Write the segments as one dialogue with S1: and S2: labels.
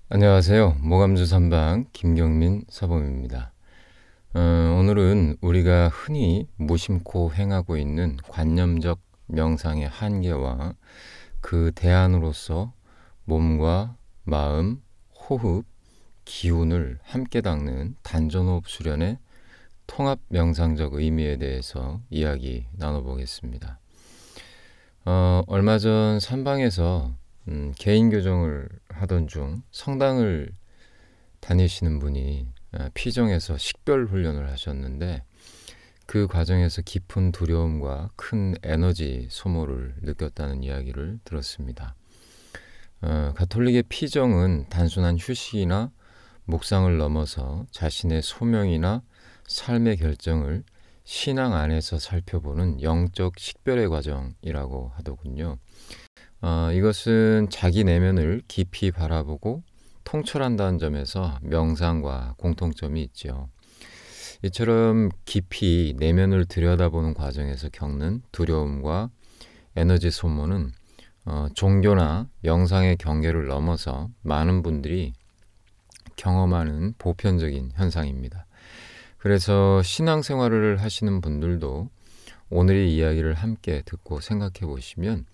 S1: 안녕하세요. 모감주 선방 김경민 사범입니다. 오늘은 우리가 흔히 무심코 행하고 있는 관념적 명상의 한계와 그 대안으로서 몸과 마음, 호흡, 기운을 함께 닦는 단전호흡 수련의 통합 명상적 의미에 대해서 이야기 나눠보겠습니다. 얼마 전 산방에서 개인 교정을 하던 중 성당을 다니시는 분이 피정에서 식별 훈련을 하셨는데 그 과정에서 깊은 두려움과 큰 에너지 소모를 느꼈다는 이야기를 들었습니다. 가톨릭의 피정은 단순한 휴식이나 묵상을 넘어서 자신의 소명이나 삶의 결정을 신앙 안에서 살펴보는 영적 식별의 과정이라고 하더군요. 이것은 자기 내면을 깊이 바라보고 통철한다는 점에서 명상과 공통점이 있죠. 이처럼 깊이 내면을 들여다보는 과정에서 겪는 두려움과 에너지 소모는 종교나 명상의 경계를 넘어서 많은 분들이 경험하는 보편적인 현상입니다. 그래서 신앙생활을 하시는 분들도 오늘의 이야기를 함께 듣고 생각해 보시면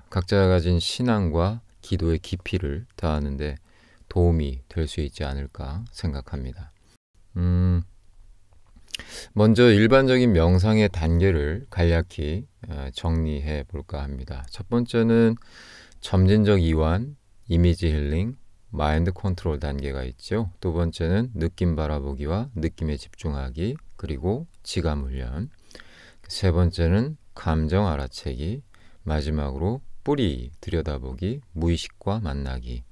S1: 각자가 가진 신앙과 기도의 깊이를 더하는 데 도움이 될 수 있지 않을까 생각합니다. 먼저 일반적인 명상의 단계를 간략히 정리해 볼까 합니다. 첫 번째는 점진적 이완, 이미지 힐링, 마인드 컨트롤 단계가 있죠. 두 번째는 느낌 바라보기와 느낌에 집중하기, 그리고 지감 훈련. 세 번째는 감정 알아채기, 마지막으로 뿌리 들여다보기, 무의식과 만나기.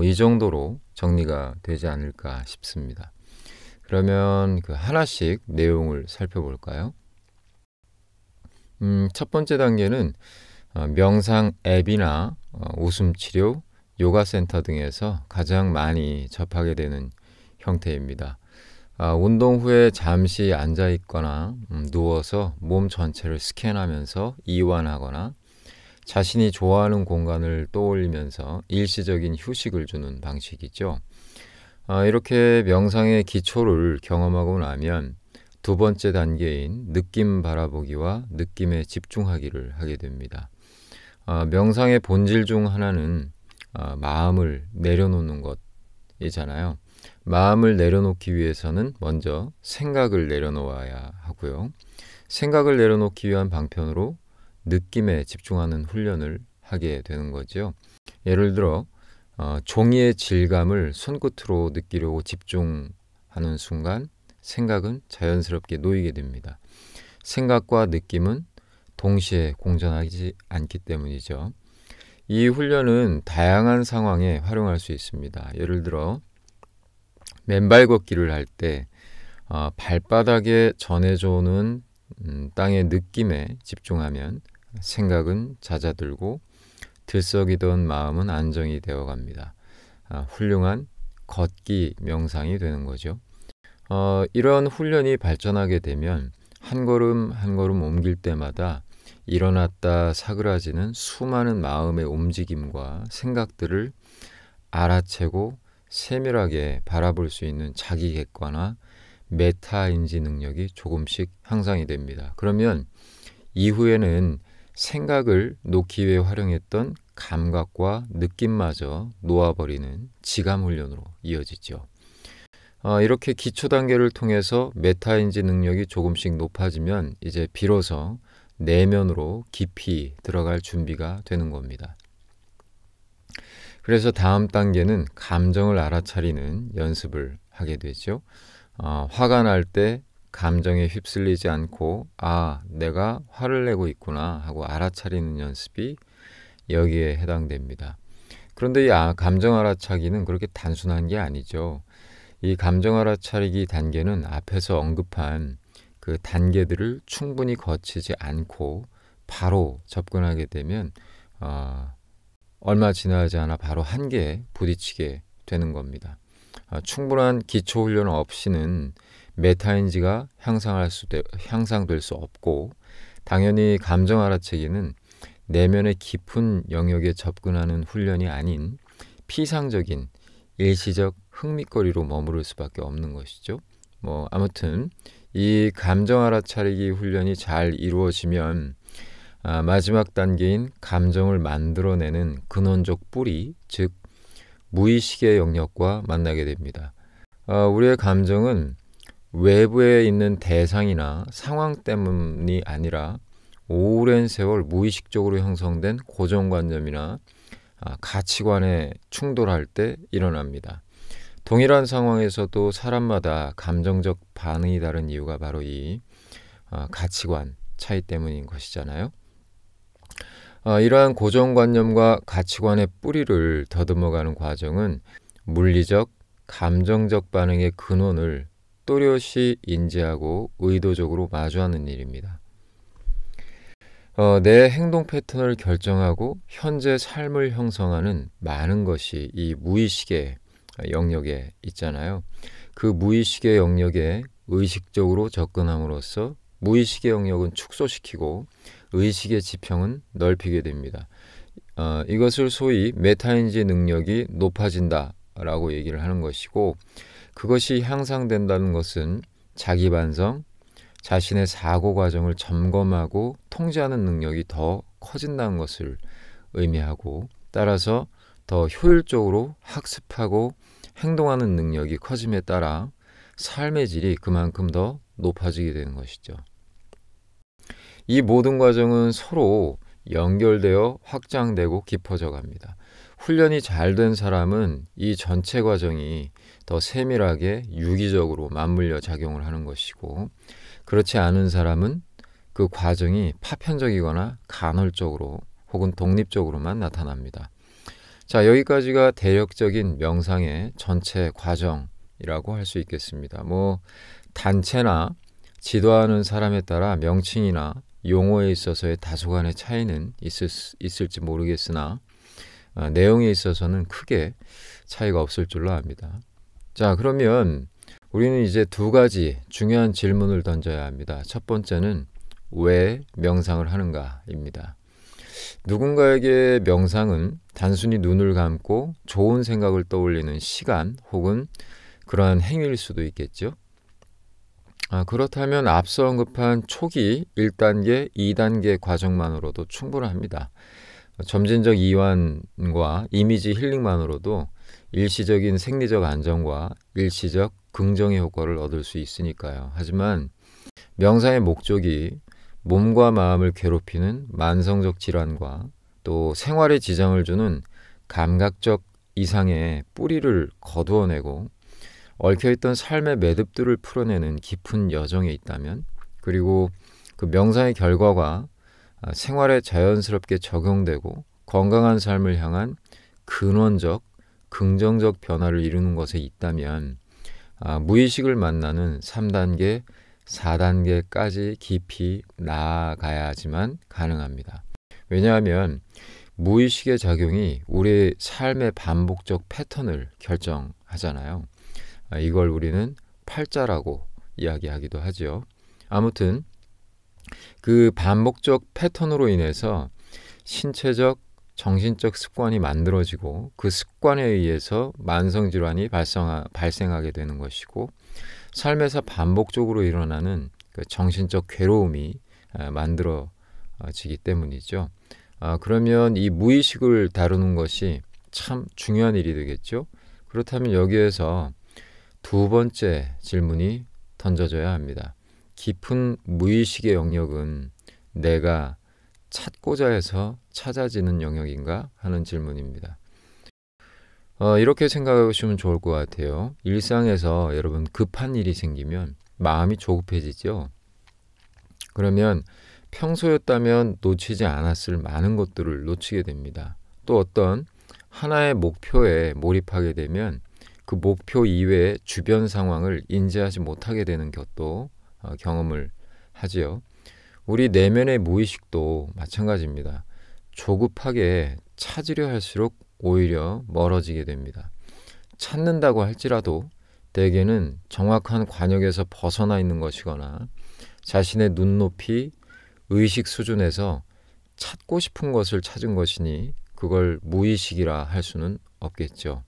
S1: 이 정도로 정리가 되지 않을까 싶습니다. 그러면 그 하나씩 내용을 살펴볼까요? 첫 번째 단계는 명상 앱이나 웃음치료, 요가센터 등에서 가장 많이 접하게 되는 형태입니다. 운동 후에 잠시 앉아 있거나 누워서 몸 전체를 스캔하면서 이완하거나 자신이 좋아하는 공간을 떠올리면서 일시적인 휴식을 주는 방식이죠. 이렇게 명상의 기초를 경험하고 나면 두 번째 단계인 느낌 바라보기와 느낌에 집중하기를 하게 됩니다. 명상의 본질 중 하나는 마음을 내려놓는 것이잖아요. 마음을 내려놓기 위해서는 먼저 생각을 내려놓아야 하고요. 생각을 내려놓기 위한 방편으로 느낌에 집중하는 훈련을 하게 되는 거죠. 예를 들어 종이의 질감을 손끝으로 느끼려고 집중하는 순간 생각은 자연스럽게 놓이게 됩니다. 생각과 느낌은 동시에 공존하지 않기 때문이죠. 이 훈련은 다양한 상황에 활용할 수 있습니다. 예를 들어 맨발 걷기를 할 때 발바닥에 전해져오는 땅의 느낌에 집중하면 생각은 잦아들고 들썩이던 마음은 안정이 되어 갑니다. 훌륭한 걷기 명상이 되는 거죠. 이런 훈련이 발전하게 되면 한 걸음 한 걸음 옮길 때마다 일어났다 사그라지는 수많은 마음의 움직임과 생각들을 알아채고 세밀하게 바라볼 수 있는 자기 객관화, 메타인지 능력이 조금씩 향상이 됩니다. 그러면 이후에는 생각을 놓기 위해 활용했던 감각과 느낌마저 놓아버리는 지감 훈련으로 이어지죠. 이렇게 기초 단계를 통해서 메타인지 능력이 조금씩 높아지면 이제 비로소 내면으로 깊이 들어갈 준비가 되는 겁니다. 그래서 다음 단계는 감정을 알아차리는 연습을 하게 되죠. 화가 날 때 감정에 휩쓸리지 않고 내가 화를 내고 있구나 하고 알아차리는 연습이 여기에 해당됩니다. 그런데 이 감정 알아차기는 그렇게 단순한 게 아니죠. 이 감정 알아차리기 단계는 앞에서 언급한 그 단계들을 충분히 거치지 않고 바로 접근하게 되면 얼마 지나지 않아 바로 한계에 부딪히게 되는 겁니다. 충분한 기초 훈련 없이는 메타인지가 향상될 수 없고, 당연히 감정 알아채기는 내면의 깊은 영역에 접근하는 훈련이 아닌 피상적인 일시적 흥미거리로 머무를 수밖에 없는 것이죠. 아무튼 이 감정 알아차리기 훈련이 잘 이루어지면 마지막 단계인 감정을 만들어내는 근원적 뿌리, 즉 무의식의 영역과 만나게 됩니다. 우리의 감정은 외부에 있는 대상이나 상황 때문이 아니라 오랜 세월 무의식적으로 형성된 고정관념이나 가치관에 충돌할 때 일어납니다. 동일한 상황에서도 사람마다 감정적 반응이 다른 이유가 바로 이 가치관 차이 때문인 것이잖아요. 이러한 고정관념과 가치관의 뿌리를 더듬어가는 과정은 물리적, 감정적 반응의 근원을 또렷이 인지하고 의도적으로 마주하는 일입니다. 내 행동 패턴을 결정하고 현재 삶을 형성하는 많은 것이 이 무의식의 영역에 있잖아요. 그 무의식의 영역에 의식적으로 접근함으로써 무의식의 영역은 축소시키고 의식의 지평은 넓히게 됩니다. 이것을 소위 메타인지 능력이 높아진다라고 얘기를 하는 것이고, 그것이 향상된다는 것은 자기 반성, 자신의 사고 과정을 점검하고 통제하는 능력이 더 커진다는 것을 의미하고, 따라서 더 효율적으로 학습하고 행동하는 능력이 커짐에 따라 삶의 질이 그만큼 더 높아지게 되는 것이죠. 이 모든 과정은 서로 연결되어 확장되고 깊어져 갑니다. 훈련이 잘 된 사람은 이 전체 과정이 더 세밀하게 유기적으로 맞물려 작용을 하는 것이고, 그렇지 않은 사람은 그 과정이 파편적이거나 간헐적으로 혹은 독립적으로만 나타납니다. 자, 여기까지가 대략적인 명상의 전체 과정이라고 할 수 있겠습니다. 단체나 지도하는 사람에 따라 명칭이나 용어에 있어서의 다소간의 차이는 있을지 모르겠으나 내용에 있어서는 크게 차이가 없을 줄로 압니다. 자, 그러면 우리는 이제 두 가지 중요한 질문을 던져야 합니다. 첫 번째는 왜 명상을 하는가입니다. 누군가에게 명상은 단순히 눈을 감고 좋은 생각을 떠올리는 시간 혹은 그러한 행위일 수도 있겠죠. 그렇다면 앞서 언급한 초기 1단계, 2단계 과정만으로도 충분합니다. 점진적 이완과 이미지 힐링만으로도 일시적인 생리적 안정과 일시적 긍정의 효과를 얻을 수 있으니까요. 하지만 명상의 목적이 몸과 마음을 괴롭히는 만성적 질환과 또 생활에 지장을 주는 감각적 이상의 뿌리를 거두어내고 얽혀있던 삶의 매듭들을 풀어내는 깊은 여정에 있다면, 그리고 그 명상의 결과가 생활에 자연스럽게 적용되고 건강한 삶을 향한 근원적, 긍정적 변화를 이루는 것에 있다면 무의식을 만나는 3단계, 4단계까지 깊이 나아가야지만 가능합니다. 왜냐하면 무의식의 작용이 우리의 삶의 반복적 패턴을 결정하잖아요. 이걸 우리는 팔자라고 이야기하기도 하죠. 아무튼 그 반복적 패턴으로 인해서 신체적, 정신적 습관이 만들어지고 그 습관에 의해서 만성질환이 발생하게 되는 것이고, 삶에서 반복적으로 일어나는 그 정신적 괴로움이 만들어지기 때문이죠. 그러면 이 무의식을 다루는 것이 참 중요한 일이 되겠죠. 그렇다면 여기에서 두 번째 질문이 던져져야 합니다. 깊은 무의식의 영역은 내가 찾고자 해서 찾아지는 영역인가 하는 질문입니다. 이렇게 생각해 보시면 좋을 것 같아요. 일상에서 여러분 급한 일이 생기면 마음이 조급해지죠. 그러면 평소였다면 놓치지 않았을 많은 것들을 놓치게 됩니다. 또 어떤 하나의 목표에 몰입하게 되면 그 목표 이외의 주변 상황을 인지하지 못하게 되는 것도 경험을 하지요. 우리 내면의 무의식도 마찬가지입니다. 조급하게 찾으려 할수록 오히려 멀어지게 됩니다. 찾는다고 할지라도 대개는 정확한 관역에서 벗어나 있는 것이거나 자신의 눈높이, 의식 수준에서 찾고 싶은 것을 찾은 것이니 그걸 무의식이라 할 수는 없겠죠.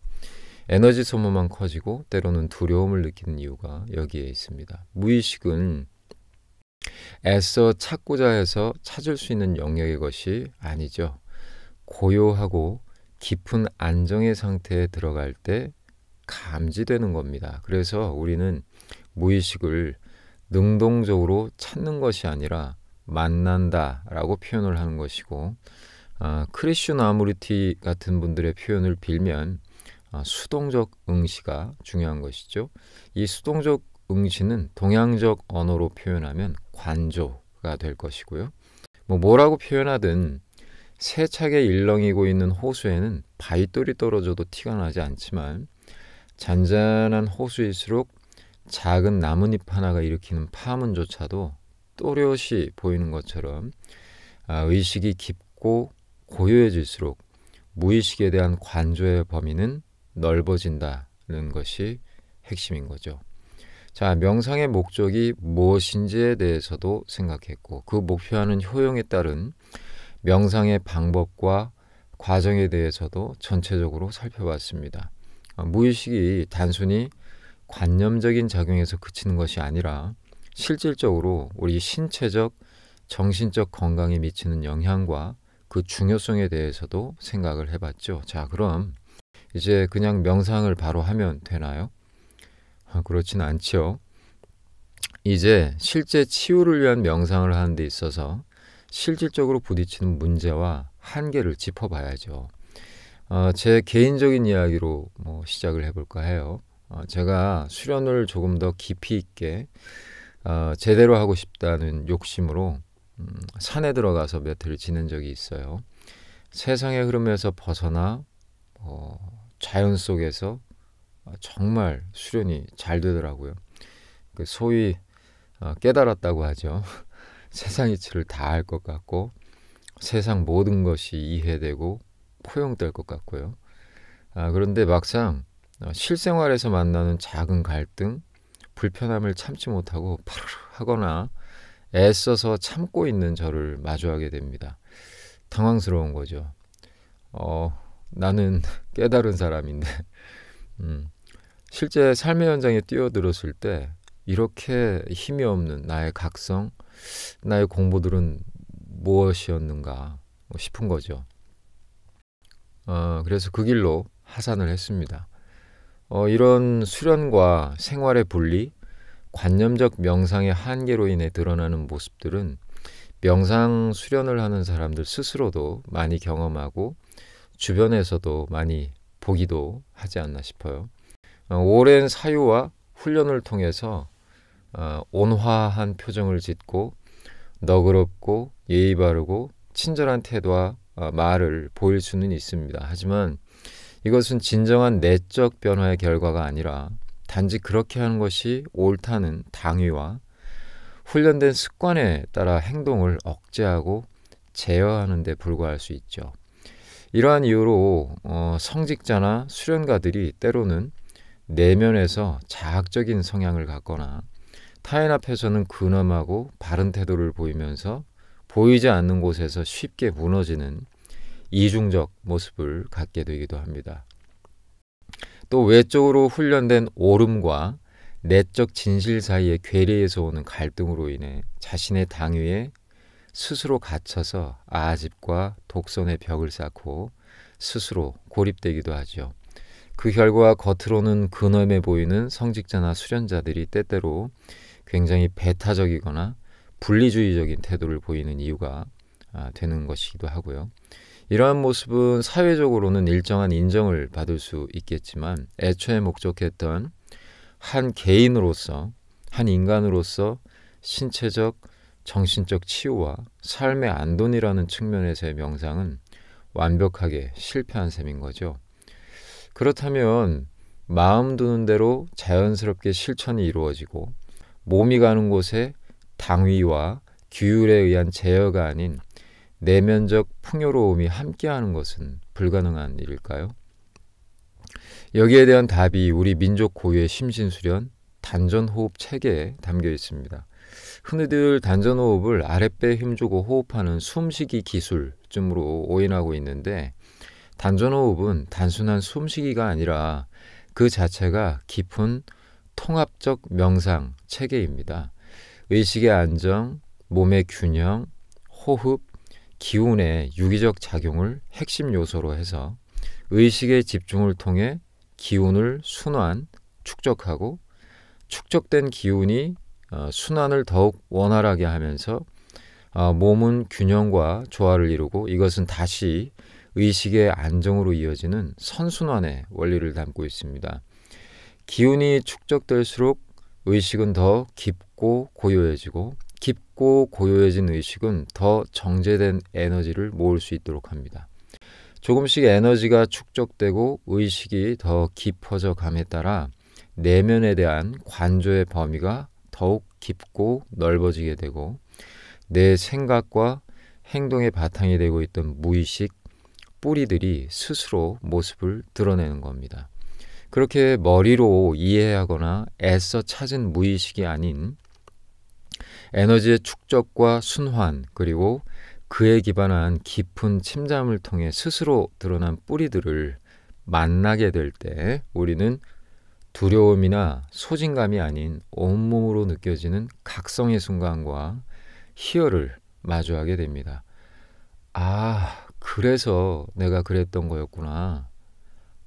S1: 에너지 소모만 커지고 때로는 두려움을 느끼는 이유가 여기에 있습니다. 무의식은 애써 찾고자 해서 찾을 수 있는 영역의 것이 아니죠. 고요하고 깊은 안정의 상태에 들어갈 때 감지되는 겁니다. 그래서 우리는 무의식을 능동적으로 찾는 것이 아니라 만난다라고 표현을 하는 것이고, 크리슈나무르티 같은 분들의 표현을 빌면 수동적 응시가 중요한 것이죠. 이 수동적 응시는 동양적 언어로 표현하면 관조가 될 것이고요. 뭐라고 표현하든 세차게 일렁이고 있는 호수에는 바위돌이 떨어져도 티가 나지 않지만 잔잔한 호수일수록 작은 나뭇잎 하나가 일으키는 파문조차도 또렷이 보이는 것처럼 의식이 깊고 고요해질수록 무의식에 대한 관조의 범위는 넓어진다는 것이 핵심인 거죠. 자, 명상의 목적이 무엇인지에 대해서도 생각했고, 그 목표하는 효용에 따른 명상의 방법과 과정에 대해서도 전체적으로 살펴봤습니다. 무의식이 단순히 관념적인 작용에서 그치는 것이 아니라 실질적으로 우리 신체적, 정신적 건강에 미치는 영향과 그 중요성에 대해서도 생각을 해봤죠. 자, 그럼 이제 그냥 명상을 바로 하면 되나요? 그렇진 않죠. 이제 실제 치유를 위한 명상을 하는 데 있어서 실질적으로 부딪히는 문제와 한계를 짚어봐야죠. 제 개인적인 이야기로 시작을 해볼까 해요. 제가 수련을 조금 더 깊이 있게 제대로 하고 싶다는 욕심으로 산에 들어가서 몇 해를 지낸 적이 있어요. 세상의 흐름에서 벗어나 자연 속에서 정말 수련이 잘 되더라고요. 소위 깨달았다고 하죠. 세상 이치를 다 알 것 같고 세상 모든 것이 이해되고 포용될 것 같고요. 그런데 막상 실생활에서 만나는 작은 갈등, 불편함을 참지 못하고 파르르 하거나 애써서 참고 있는 저를 마주하게 됩니다. 당황스러운 거죠. 나는 깨달은 사람인데 실제 삶의 현장에 뛰어들었을 때 이렇게 힘이 없는 나의 각성, 나의 공부들은 무엇이었는가 싶은 거죠. 그래서 그 길로 하산을 했습니다. 이런 수련과 생활의 분리, 관념적 명상의 한계로 인해 드러나는 모습들은 명상 수련을 하는 사람들 스스로도 많이 경험하고 주변에서도 많이 보기도 하지 않나 싶어요. 오랜 사유와 훈련을 통해서 온화한 표정을 짓고 너그럽고 예의 바르고 친절한 태도와 말을 보일 수는 있습니다. 하지만 이것은 진정한 내적 변화의 결과가 아니라 단지 그렇게 하는 것이 옳다는 당위와 훈련된 습관에 따라 행동을 억제하고 제어하는 데 불과할 수 있죠. 이러한 이유로 성직자나 수련가들이 때로는 내면에서 자학적인 성향을 갖거나 타인 앞에서는 근엄하고 바른 태도를 보이면서 보이지 않는 곳에서 쉽게 무너지는 이중적 모습을 갖게 되기도 합니다. 또 외적으로 훈련된 오름과 내적 진실 사이의 괴리에서 오는 갈등으로 인해 자신의 당위에 스스로 갇혀서 아집과 독선의 벽을 쌓고 스스로 고립되기도 하죠. 그 결과 겉으로는 근엄해 보이는 성직자나 수련자들이 때때로 굉장히 배타적이거나 분리주의적인 태도를 보이는 이유가 되는 것이기도 하고요. 이러한 모습은 사회적으로는 일정한 인정을 받을 수 있겠지만 애초에 목적했던 한 개인으로서, 한 인간으로서 신체적, 정신적 치유와 삶의 안돈이라는 측면에서의 명상은 완벽하게 실패한 셈인 거죠. 그렇다면 마음 두는 대로 자연스럽게 실천이 이루어지고 몸이 가는 곳에 당위와 규율에 의한 제어가 아닌 내면적 풍요로움이 함께하는 것은 불가능한 일일까요? 여기에 대한 답이 우리 민족 고유의 심신수련 단전호흡 체계에 담겨 있습니다. 흔히들 단전호흡을 아랫배에 힘주고 호흡하는 숨쉬기 기술쯤으로 오인하고 있는데 단전호흡은 단순한 숨쉬기가 아니라 그 자체가 깊은 통합적 명상 체계입니다. 의식의 안정, 몸의 균형, 호흡, 기운의 유기적 작용을 핵심 요소로 해서 의식의 집중을 통해 기운을 순환, 축적하고 축적된 기운이 순환을 더욱 원활하게 하면서 몸은 균형과 조화를 이루고 이것은 다시 의식의 안정으로 이어지는 선순환의 원리를 담고 있습니다. 기운이 축적될수록 의식은 더 깊고 고요해지고 깊고 고요해진 의식은 더 정제된 에너지를 모을 수 있도록 합니다. 조금씩 에너지가 축적되고 의식이 더 깊어져 감에 따라 내면에 대한 관조의 범위가 더욱 깊고 넓어지게 되고 내 생각과 행동의 바탕이 되고 있던 무의식 뿌리들이 스스로 모습을 드러내는 겁니다. 그렇게 머리로 이해하거나 애써 찾은 무의식이 아닌 에너지의 축적과 순환 그리고 그에 기반한 깊은 침잠을 통해 스스로 드러난 뿌리들을 만나게 될 때 우리는 두려움이나 소진감이 아닌 온몸으로 느껴지는 각성의 순간과 희열을 마주하게 됩니다. 아, 그래서 내가 그랬던 거였구나.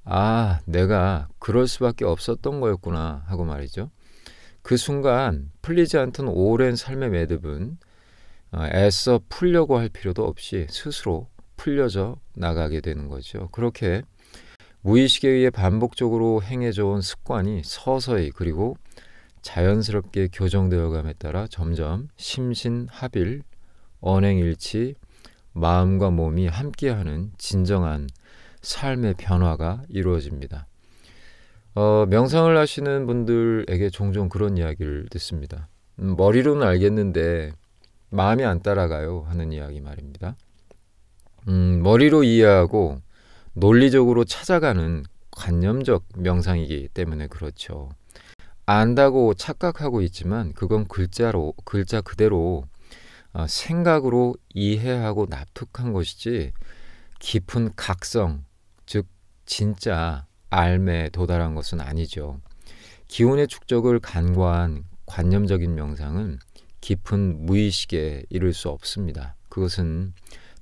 S1: 아, 내가 그럴 수밖에 없었던 거였구나 하고 말이죠. 그 순간 풀리지 않던 오랜 삶의 매듭은 애써 풀려고 할 필요도 없이 스스로 풀려져 나가게 되는 거죠. 그렇게 무의식에 의해 반복적으로 행해져 온 습관이 서서히 그리고 자연스럽게 교정되어 감에 따라 점점 심신합일, 언행일치, 마음과 몸이 함께하는 진정한 삶의 변화가 이루어집니다. 명상을 하시는 분들에게 종종 그런 이야기를 듣습니다. 머리로는 알겠는데 마음이 안 따라가요 하는 이야기 말입니다. 머리로 이해하고 논리적으로 찾아가는 관념적 명상이기 때문에 그렇죠. 안다고 착각하고 있지만 그건 글자 그대로 생각으로 이해하고 납득한 것이지 깊은 각성, 즉 진짜 알매에 도달한 것은 아니죠. 기운의 축적을 간과한 관념적인 명상은 깊은 무의식에 이를 수 없습니다. 그것은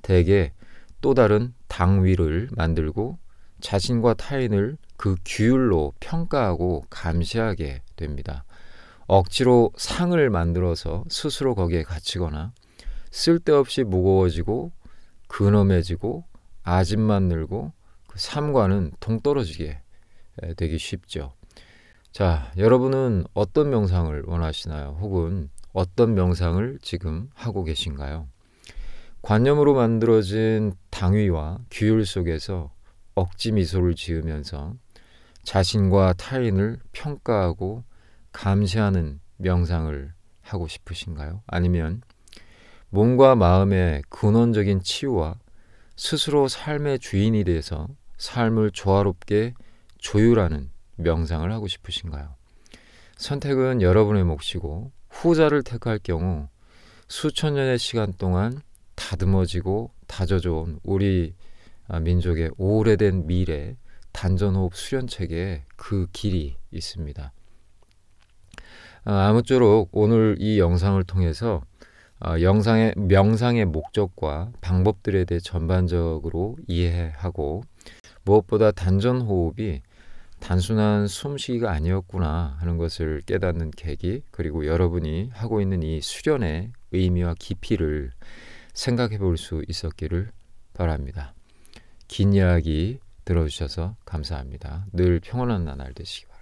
S1: 대개 또 다른 당위를 만들고 자신과 타인을 그 규율로 평가하고 감시하게 됩니다. 억지로 상을 만들어서 스스로 거기에 갇히거나 쓸데없이 무거워지고 근엄해지고 아집만 늘고 그 삶과는 동떨어지게 되기 쉽죠. 자, 여러분은 어떤 명상을 원하시나요? 혹은 어떤 명상을 지금 하고 계신가요? 관념으로 만들어진 당위와 규율 속에서 억지 미소를 지으면서 자신과 타인을 평가하고 감시하는 명상을 하고 싶으신가요? 아니면 몸과 마음의 근원적인 치유와 스스로 삶의 주인이 돼서 삶을 조화롭게 조율하는 명상을 하고 싶으신가요? 선택은 여러분의 몫이고 후자를 택할 경우 수천 년의 시간 동안 다듬어지고 다져져온 우리 민족의 오래된 미래 단전호흡 수련체계에 그 길이 있습니다. 아무쪼록 오늘 이 영상을 통해서 명상의 목적과 방법들에 대해 전반적으로 이해하고 무엇보다 단전호흡이 단순한 숨쉬기가 아니었구나 하는 것을 깨닫는 계기, 그리고 여러분이 하고 있는 이 수련의 의미와 깊이를 생각해 볼 수 있었기를 바랍니다. 긴 이야기 들어주셔서 감사합니다. 늘 평온한 나날 되시기 바랍니다.